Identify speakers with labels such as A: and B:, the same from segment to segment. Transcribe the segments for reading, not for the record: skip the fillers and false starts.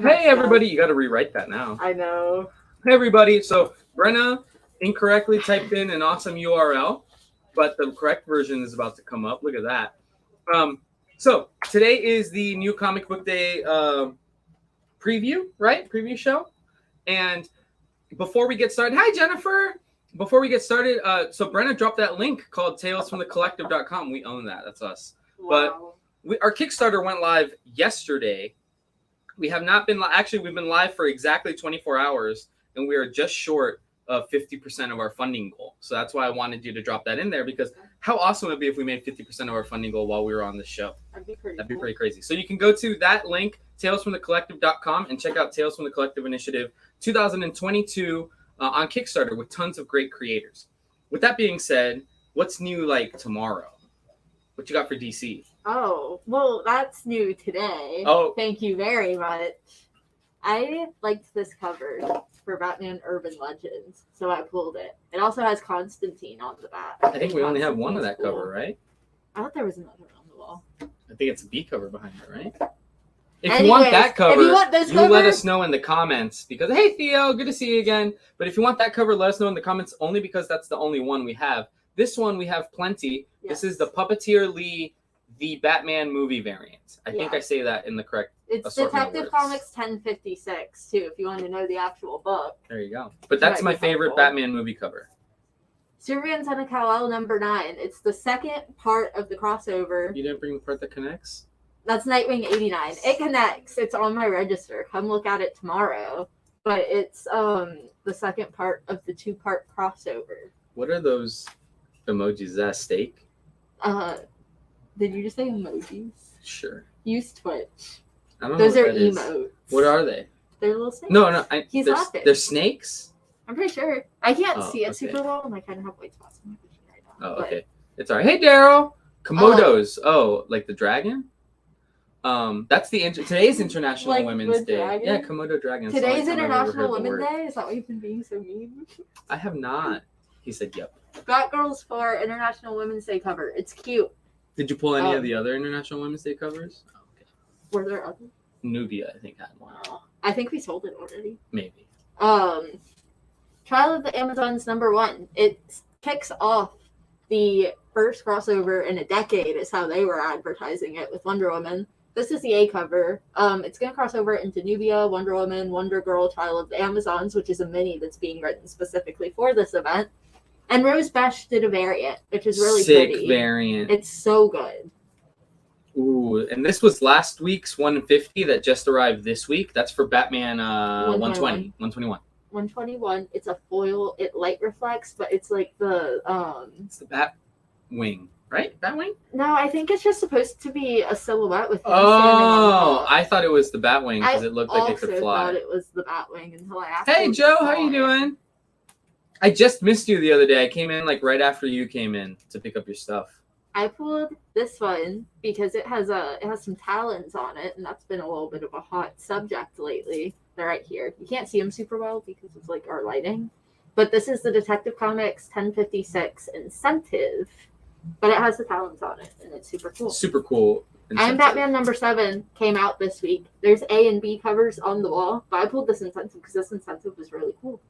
A: Hey, everybody. You got to rewrite that now.
B: I know.
A: Hey, everybody. So, Brenna incorrectly typed in an awesome URL, but the correct version is about to come up. Look at that. So, today is the new Comic Book Day preview, right? Preview show. And before we get started, hi, Jennifer. Before we get started, so Brenna dropped that link called talesfromthecollective.com. We own that. That's us.
B: Wow.
A: But our Kickstarter went live yesterday. We have not been actually. We've been live for exactly 24 hours, and we are just short of 50% of our funding goal. So that's why I wanted you to drop that in there, because how awesome would it be if we made 50% of our funding goal while we were on this show?
B: That'd be pretty.
A: That'd be pretty crazy. So you can go to that link, talesfromthecollective.com, and check out Tales from the Collective Initiative 2022 on Kickstarter with tons of great creators. With that being said, what's new like tomorrow? What you got for DC?
B: Oh, well, that's new today.
A: Oh.
B: Thank you very much. I liked this cover for Batman Urban Legends, so I pulled it. It also has Constantine on the back.
A: I think we only have one of that
B: cool.
A: cover, right?
B: I thought there was another one on the wall.
A: I think it's a B cover behind it, right? If
B: Anyways,
A: you want that cover,
B: if you want this
A: you
B: cover,
A: let us know in the comments. Because, hey, Theo, good to see you again. But if you want that cover, let us know in the comments, only because that's the only one we have. This one, we have plenty.
B: Yes.
A: This is the Puppeteer Lee, the Batman movie variant. I think I say that in the correct
B: It's Detective Comics 1056, too, if you want to know the actual book.
A: There you go. But that's my favorite Batman movie cover.
B: Superman Son of Kal-El #9. It's the second part of the crossover.
A: You didn't bring the part that connects?
B: That's Nightwing 89. It connects. It's on my register. Come look at it tomorrow. But it's the second part of the two-part crossover.
A: What are those emojis? Is that a steak?
B: Did you just say emojis?
A: Sure.
B: Use Twitch.
A: I don't
B: Those
A: know
B: are
A: what that is.
B: emotes.
A: What are they?
B: They're little snakes.
A: No.
B: He's laughing.
A: They're snakes?
B: I'm pretty sure. I can't see it
A: okay.
B: super well, and I kind of have white spots on my vision right now.
A: Oh, okay. It's all right. Hey, Daryl. Komodos. Like the dragon? That's today's International
B: Like
A: Women's
B: the
A: Day.
B: dragon?
A: Yeah, Komodo dragon.
B: Today's International Women's Day? Is that why you've been being so mean?
A: I have not. He said, yep.
B: Batgirls for International Women's Day cover. It's cute.
A: Did you pull any of the other International Women's Day covers? Oh, okay.
B: Were there others?
A: Nubia, I think, had one.
B: I think we sold it already.
A: Maybe.
B: Trial of the Amazons #1. It kicks off the first crossover in a decade is how they were advertising it with Wonder Woman. This is the A cover. It's going to cross over into Nubia, Wonder Woman, Wonder Girl, Trial of the Amazons, which is a mini that's being written specifically for this event. And Rose Besh did a variant, which is really
A: sick
B: pretty.
A: Variant.
B: It's so good.
A: Ooh, and this was last week's 150 that just arrived this week. That's for Batman 121.
B: 121. It's a foil. It light reflects, but it's like the
A: It's the Bat Wing, right? Batwing?
B: No, I think it's just supposed to be a silhouette with him standing on top.
A: I thought it was the Batwing because it looked like it could fly.
B: I also thought it was the Batwing until I asked.
A: Hey Joe, how you doing? I just missed you the other day. I came in like right after you came in to pick up your stuff.
B: I pulled this one because it has some talons on it, and that's been a little bit of a hot subject lately. They're right here. You can't see them super well because it's like our lighting. But this is the Detective Comics 1056 Incentive. But it has the talons on it, and it's super cool.
A: Super cool.
B: And Batman #7 came out this week. There's A and B covers on the wall, but I pulled this Incentive because this Incentive was really cool.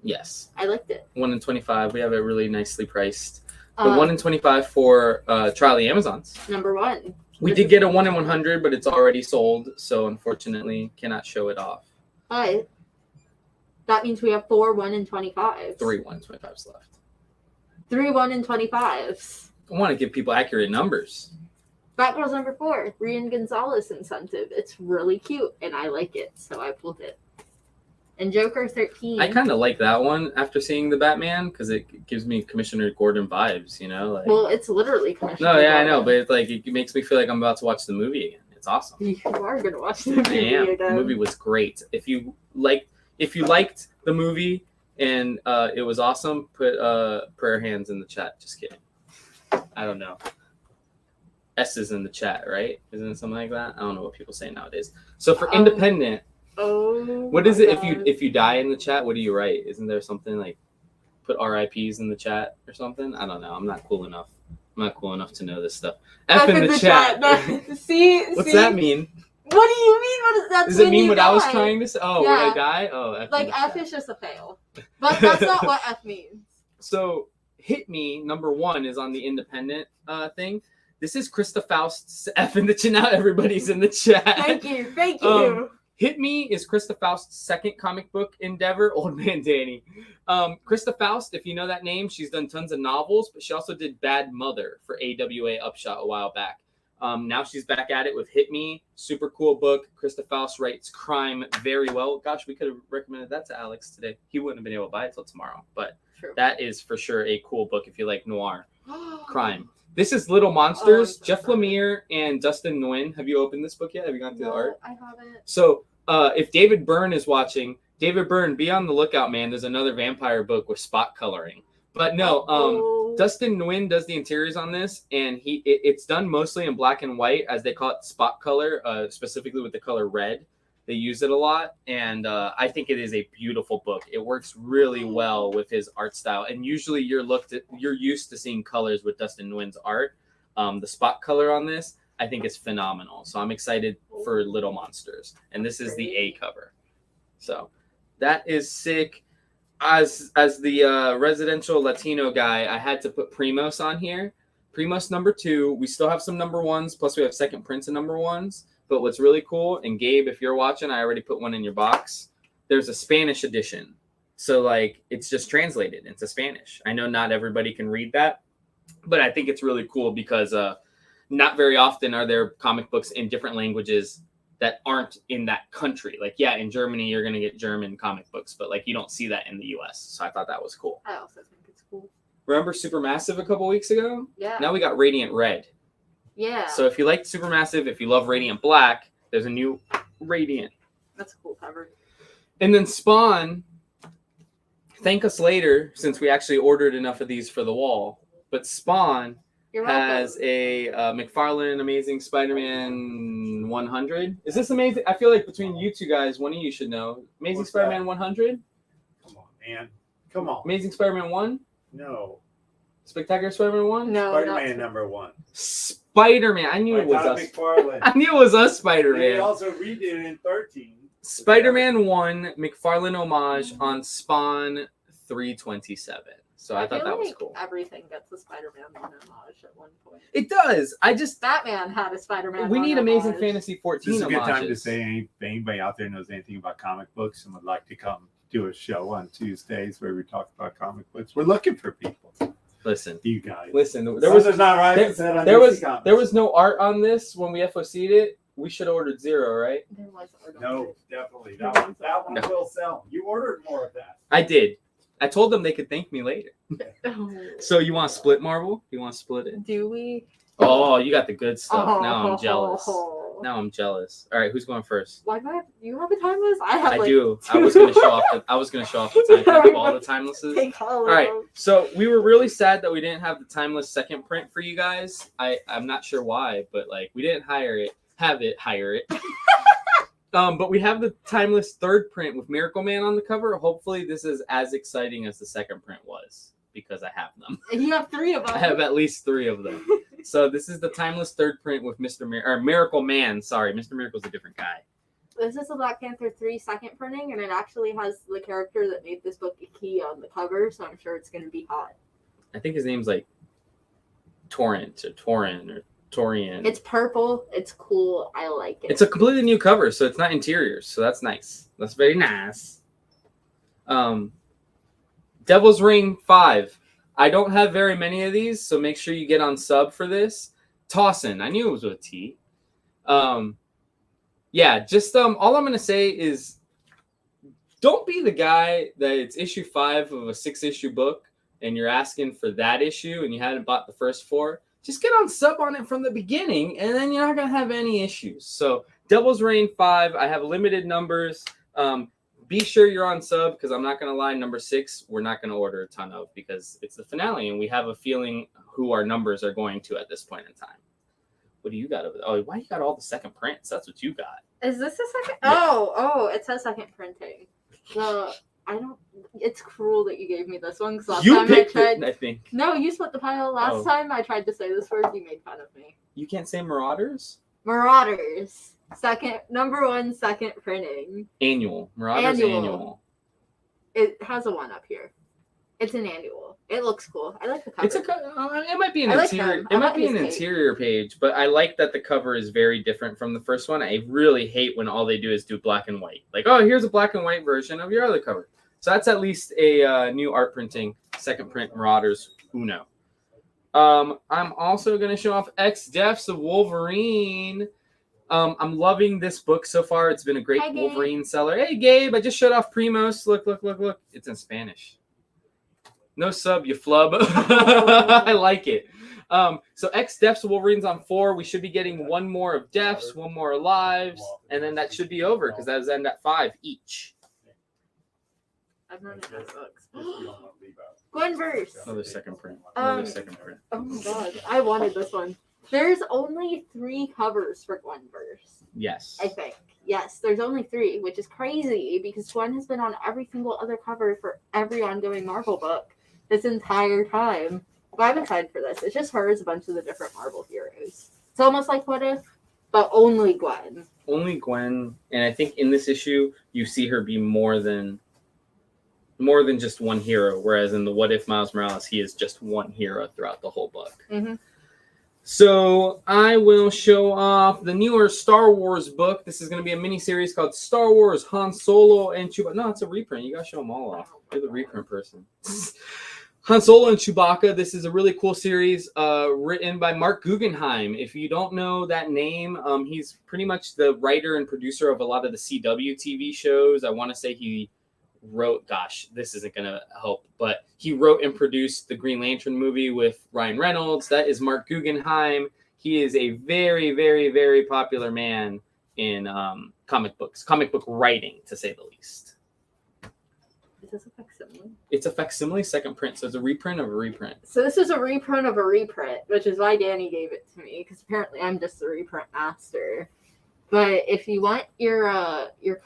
A: Yes.
B: I liked it.
A: 1 in 25. We have it really nicely priced. The 1 in 25 for Trial of the Amazons.
B: #1.
A: We did get a 1 in 100, but it's already sold, so unfortunately cannot show it off.
B: But that means we have 4 1 in 25s.
A: 3 1 in 25s left.
B: 3 1 in 25s.
A: I want to give people accurate numbers.
B: Batgirls #4, Rian Gonzalez Incentive. It's really cute, and I like it, so I pulled it. And Joker 13.
A: I kind of like that one after seeing the Batman because it gives me Commissioner Gordon vibes, you know? Like,
B: well, it's literally Commissioner
A: Gordon.
B: I
A: know, but it's like it makes me feel like I'm about to watch the movie again. It's awesome.
B: You are going to watch the movie again.
A: The movie was great. If you liked the movie and it was awesome, put prayer hands in the chat. Just kidding. I don't know. S's in the chat, right? Isn't it something like that? I don't know what people say nowadays. So for independent, what is it if you die in the chat? What do you write? Isn't there something like put RIPs in the chat or something? I don't know. I'm not cool enough. I'm not cool enough to know this stuff. F in the chat.
B: See,
A: what's that mean?
B: What do you mean? What is that?
A: Does it mean what I was trying to say? Oh,
B: Yeah.
A: would I die? Oh, F
B: Like,
A: in the
B: F
A: chat.
B: is just a fail. But that's not what F means.
A: So, Hit Me, number 1, is on the independent thing. This is Krista Faust's F in the chat. Now everybody's in the chat.
B: Thank you. Thank you.
A: Hit Me is Krista Faust's second comic book endeavor. Old Man Danny. Krista Faust, if you know that name, she's done tons of novels, but she also did Bad Mother for AWA Upshot a while back. Now she's back at it with Hit Me. Super cool book. Krista Faust writes crime very well. Gosh, we could have recommended that to Alex today. He wouldn't have been able to buy it till tomorrow. But
B: True.
A: that is for sure a cool book if you like noir crime. This is Little Monsters. Jeff Lemire and Dustin Nguyen. Have you opened this book yet? Have you gone through the art?
B: I haven't.
A: So if David Byrne is watching, David Byrne, be on the lookout, man. There's another vampire book with spot coloring. But no, Dustin Nguyen does the interiors on this, and it's done mostly in black and white, as they call it, spot color, specifically with the color red. They use it a lot, and I think it is a beautiful book. It works really well with his art style, and usually you're used to seeing colors with Dustin Nguyen's art. The spot color on this, I think, is phenomenal. So I'm excited for Little Monsters, and this is the A cover. So that is sick. As the residential Latino guy, I had to put Primos on here. Primos number 2. We still have some number 1s, plus we have second prints of number 1s. But what's really cool, and Gabe, if you're watching, I already put one in your box. There's a Spanish edition. So, like, it's just translated into Spanish. I know not everybody can read that, but I think it's really cool because not very often are there comic books in different languages that aren't in that country. Like, yeah, in Germany, you're going to get German comic books, but, like, you don't see that in the U.S. So I thought that was cool.
B: I also think it's cool.
A: Remember Supermassive a couple weeks ago?
B: Yeah.
A: Now we got Radiant Red.
B: Yeah.
A: So if you like Supermassive, if you love Radiant Black, there's a new Radiant.
B: That's a cool cover.
A: And then Spawn, thank us later, since we actually ordered enough of these for the wall. But Spawn has a McFarlane Amazing Spider-Man 100. Is this amazing? I feel like between you two guys, one of you should know. Amazing Spider-Man 100?
C: Come on, man. Come on.
A: Amazing Spider-Man 1?
C: No.
A: Spectacular Spider-Man 1?
B: No.
C: Spider-Man number 1.
A: Spider-Man. I knew it was us.
C: McFarlane.
A: I knew it was us,
C: They
A: Spider-Man.
C: also redid it in 13.
A: Spider-Man 1 McFarlane homage on Spawn 327. So I thought that was cool.
B: Everything gets a Spider-Man homage at one point.
A: It does.
B: Batman had a Spider-Man.
A: We need Amazing
B: homage.
A: Fantasy 14
C: This is a good time to
A: homages.
C: say anybody out there knows anything about comic books and would like to come do a show on Tuesdays where we talk about comic books. We're looking for people.
A: Listen.
C: You guys.
A: There
C: Something's not right.
A: there was no art on this when we FOC'd it. We should have ordered 0, right?
B: There was art on
C: No,
B: it.
C: definitely. That one will sell. You ordered more of that.
A: I did. I told them they could thank me later.
B: Oh.
A: So you want to split Marvel? You want to split it?
B: Do we?
A: Oh, you got the good stuff.
B: Oh.
A: Now I'm jealous. Now I'm jealous. All right, who's going first?
B: Why do I have? You have a timeless? I have.
A: I
B: like,
A: do.
B: two.
A: I was gonna show off the time. Can I have all the timelesses?
B: Take all
A: All
B: of
A: right.
B: them.
A: So we were really sad that we didn't have the timeless second print for you guys. I'm not sure why, but like we didn't hire it. But we have the timeless third print with Miracle Man on the cover. Hopefully this is as exciting as the second print was because I have them.
B: And you have 3 of them.
A: I have at least 3 of them. So this is the timeless third print with Miracle Man. Sorry, Mr. Miracle's a different guy.
B: This is a Black Panther 3 second printing, and it actually has the character that made this book a key on the cover, so I'm sure it's going to be hot.
A: I think his name's like Torrent or Torin or Torian.
B: It's purple. It's cool. I like it.
A: It's a completely new cover, so it's not interiors, so that's nice. That's very nice. Devil's Ring 5. I don't have very many of these, so make sure you get on sub for this. Tossin. I knew it was with a T. Yeah, just all I'm gonna say is don't be the guy that it's issue 5 of a 6-issue book and you're asking for that issue and you hadn't bought the first 4. Just get on sub on it from the beginning, and then you're not gonna have any issues. So Devil's Reign 5, I have limited numbers. Be sure you're on sub because I'm not gonna lie, number 6 we're not gonna order a ton of because it's the finale and we have a feeling who our numbers are going to at this point in time. What do you got over there? Oh, why you got all the second prints? That's what you got.
B: Is this a second?
A: Yeah.
B: Oh, it says second printing. It's cruel that you gave me this one because last
A: You
B: time
A: picked
B: I tried.
A: it, I think.
B: No, you split the pile. Last
A: Oh.
B: time I tried to say this word, you made fun of me.
A: You can't say Marauders?
B: Marauders. Number one, second printing.
A: Annual. Marauders Annual.
B: It has a 1 up here. It's an annual. It looks cool. I like the cover.
A: It might be an interior. It might be an interior page, but I like that the cover is very different from the first one. I really hate when all they do is do black and white. Like, oh, here's a black and white version of your other cover. So that's at least a new art printing, second print Marauders Uno. I'm also going to show off X Deaths of Wolverine. I'm loving this book so far. It's been a great Wolverine seller. Hey, Gabe, I just showed off Primos. Look. It's in Spanish. No sub, you flub. I like it. So X Deaths of Wolverine's on 4. We should be getting 1 more of Deaths, 1 more Lives, and then that should be over because that was end at 5 each.
B: I've run out of books. Gwenverse.
A: Another second print.
B: Oh my god, I wanted this one. There's only 3 covers for Gwenverse.
A: Yes.
B: I think. Yes, there's only 3, which is crazy because Gwen has been on every single other cover for every ongoing Marvel book this entire time. Well, I'm excited for this. It's just her as a bunch of the different Marvel heroes. It's almost like What If, but only Gwen.
A: Only Gwen, and I think in this issue you see her be more than just one hero, whereas in the What If Miles Morales, he is just one hero throughout the whole book.
B: Mm-hmm.
A: So I will show off the newer Star Wars book. This is going to be a mini-series called Star Wars Han Solo and Chewbacca. No, it's a reprint. You got to show them all off. You're the reprint person. Han Solo and Chewbacca. This is a really cool series written by Mark Guggenheim. If you don't know that name, he's pretty much the writer and producer of a lot of the CW TV shows. I want to say he wrote, gosh, this isn't going to help, but he wrote and produced the Green Lantern movie with Ryan Reynolds. That is Mark Guggenheim. He is a very, very, very popular man in comic book writing, to say the least.
B: Is this a facsimile?
A: It's a facsimile second print, so it's a reprint of a reprint.
B: So this is a reprint of a reprint, which is why Danny gave it to me, because apparently I'm just the reprint master. But if you want your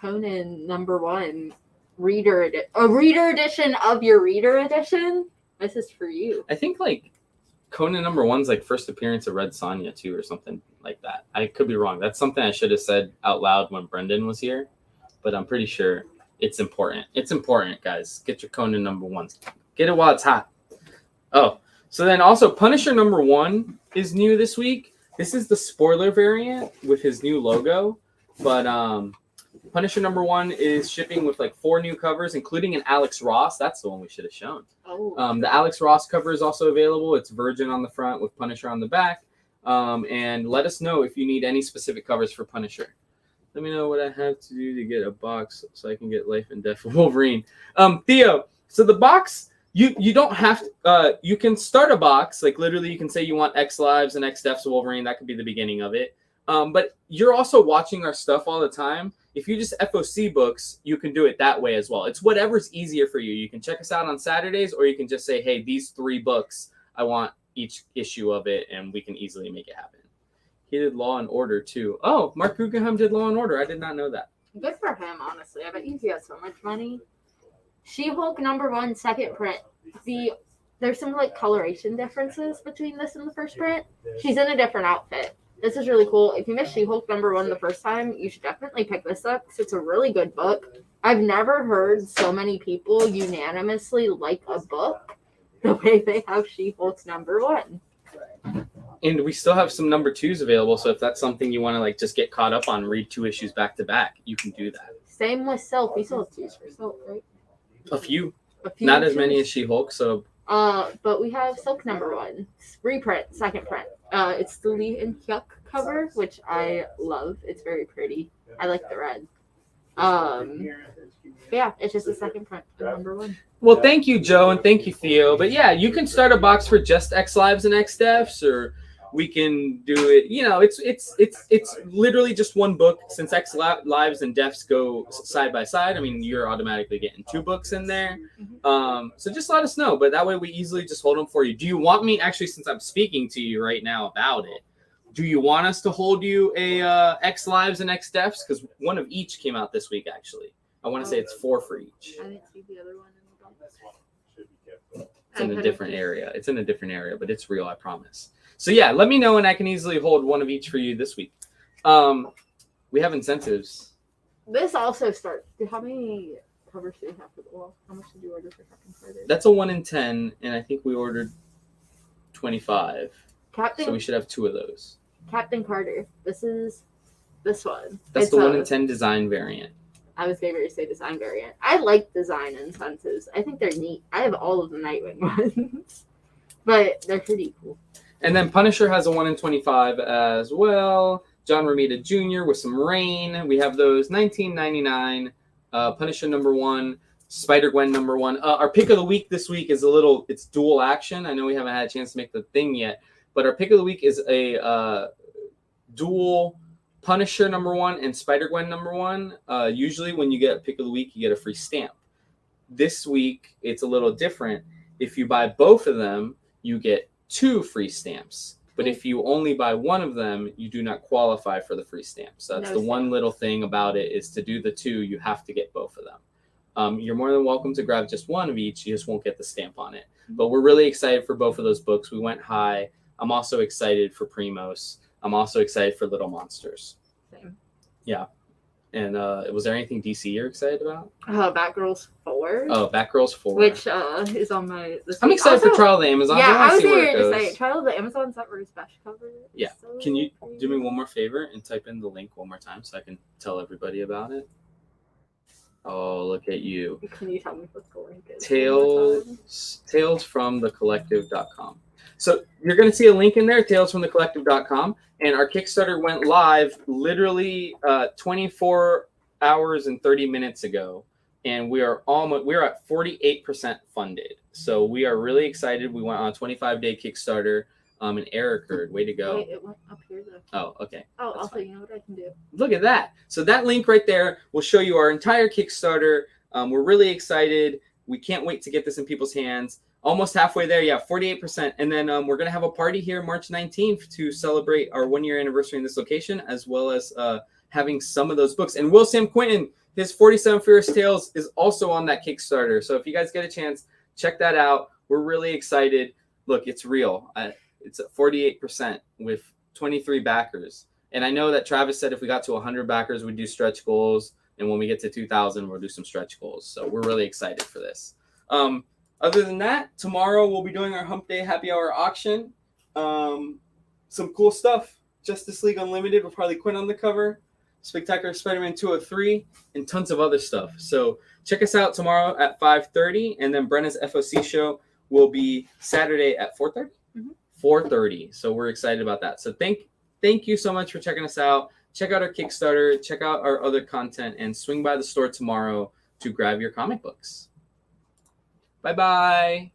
B: Conan #1 reader edition of your reader edition, this is for you.
A: I think like Conan #1's like first appearance of Red Sonja too, or something like that. I could be wrong. That's something I should have said out loud when Brendan was here, but I'm pretty sure it's important. It's important, guys. Get your Conan #1s. Get it while it's hot. Oh, so then also Punisher #1 is new this week. This is the spoiler variant with his new logo, but Punisher #1 is shipping with like 4 new covers, including an Alex Ross. That's the one we should have shown.
B: Oh.
A: The Alex Ross cover is also available. It's Virgin on the front with Punisher on the back. And let us know if you need any specific covers for Punisher. Let me know what I have to do to get a box so I can get Life and Death of Wolverine. Theo, so the box, you don't have to, you can start a box. Like literally you can say you want X Lives and X Deaths of Wolverine. That could be the beginning of it. But you're also watching our stuff all the time. If you just FOC books, you can do it that way as well. It's whatever's easier for you. You can check us out on Saturdays, or you can just say, hey, these 3 books, I want each issue of it, and we can easily make it happen. He did Law and Order, too. Oh, Mark Guggenheim did Law and Order. I did not know that.
B: Good for him, honestly. I bet he has so much money. She-Hulk #1 second print. There's some like coloration differences between this and the first print. She's in a different outfit. This is really cool. If you missed She-Hulk #1 the first time, you should definitely pick this up because it's a really good book. I've never heard so many people unanimously like a book the way they have She-Hulk's #1.
A: And we still have some #2s available, so if that's something you want to like just get caught up on, read 2 issues back to back, you can do that.
B: Same with Silk. We still have 2s for Silk, right?
A: A few. Not as many as She-Hulk, so.
B: But we have Silk #1 reprint, second print. It's the Lee and Hyuk cover, which I love. It's very pretty. I like the red. Yeah, it's just a second print of #1.
A: Well, thank you, Joe, and thank you, Theo. But yeah, you can start a box for just X Lives and X Deaths, or we can do it. You know, it's literally just one book. Since X Lives and Deaths go side by side, I mean, you're automatically getting 2 books in there. So just let us know. But that way, we easily just hold them for you. Do you want me, actually, since I'm speaking to you right now about it, do you want us to hold you a X Lives and X Deaths? Because one of each came out this week, actually. I want to say it's 4 for each.
B: I didn't see the other one in the box.
A: It's in a different area. It's in a different area, but it's real, I promise. So yeah, let me know and I can easily hold one of each for you this week. We have incentives.
B: This also starts. How many covers do you have for the wall? How much did you order for Captain Carter?
A: That's a 1 in 10, and I think we ordered 25.
B: Captain
A: So we should have 2 of those.
B: Captain Carter. This is this one.
A: That's
B: It's
A: the 1 in 10 design variant.
B: I was going to say design variant. I like design incentives. I think they're neat. I have all of the Nightwing ones, but they're pretty cool.
A: And then Punisher has a 1 in 25 as well. John Romita Jr. with some rain. We have those $19.99. Punisher #1, Spider-Gwen #1. Our pick of the week this week is it's dual action. I know we haven't had a chance to make the thing yet, but our pick of the week is a dual Punisher #1 and Spider-Gwen #1. Usually when you get a pick of the week, you get a free stamp. This week, it's a little different. If you buy both of them, you get 2 free stamps. But if you only buy one of them, you do not qualify for the free stamp. So that's the one little thing about it, is to do the 2, you have to get both of them. You're more than welcome to grab just one of each. You just won't get the stamp on it. But we're really excited for both of those books. We went high. I'm also excited for Primos. I'm also excited for Little Monsters.
B: Same.
A: Yeah. And was there anything DC you're excited about?
B: Batgirls 4.
A: Oh, Batgirls 4.
B: Which is on my list.
A: I'm excited
B: Also,
A: for Trial of the Amazon.
B: Yeah, I was
A: see where
B: here
A: it
B: to
A: goes.
B: say Trial of the Amazon's that Rose Bash cover.
A: Yeah.
B: So
A: Can you
B: pretty.
A: do me one more favor and type in the link one more time so I can tell everybody about it? Oh, look at you.
B: Can you tell me what the link is?
A: Talesfromthecollective.com. So you're going to see a link in there, talesfromthecollective.com, and our Kickstarter went live literally 24 hours and 30 minutes ago, and we're at 48% funded. So we are really excited. We went on a 25-day Kickstarter, and Eric heard, way to go.
B: Wait, it went up here though.
A: Oh, okay.
B: Oh,
A: That's
B: also,
A: fine.
B: you know what I can do?
A: Look at that. So that link right there will show you our entire Kickstarter. We're really excited. We can't wait to get this in people's hands. Almost halfway there. Yeah, 48%. And then we're going to have a party here March 19th to celebrate our 1-year anniversary in this location, as well as having some of those books. And Will Sam Quinton, his 47 Furious Tales is also on that Kickstarter. So if you guys get a chance, check that out. We're really excited. Look, it's real. It's at 48% with 23 backers. And I know that Travis said if we got to 100 backers, we'd do stretch goals. And when we get to 2,000, we'll do some stretch goals. So we're really excited for this. Other than that, tomorrow we'll be doing our Hump Day Happy Hour auction. Some cool stuff. Justice League Unlimited with Harley Quinn on the cover. Spectacular Spider-Man 203, and tons of other stuff. So check us out tomorrow at 5:30, and then Brenna's FOC show will be Saturday at 4:30. 4:30. So we're excited about that. So thank you so much for checking us out. Check out our Kickstarter, check out our other content, and swing by the store tomorrow to grab your comic books. Bye-bye.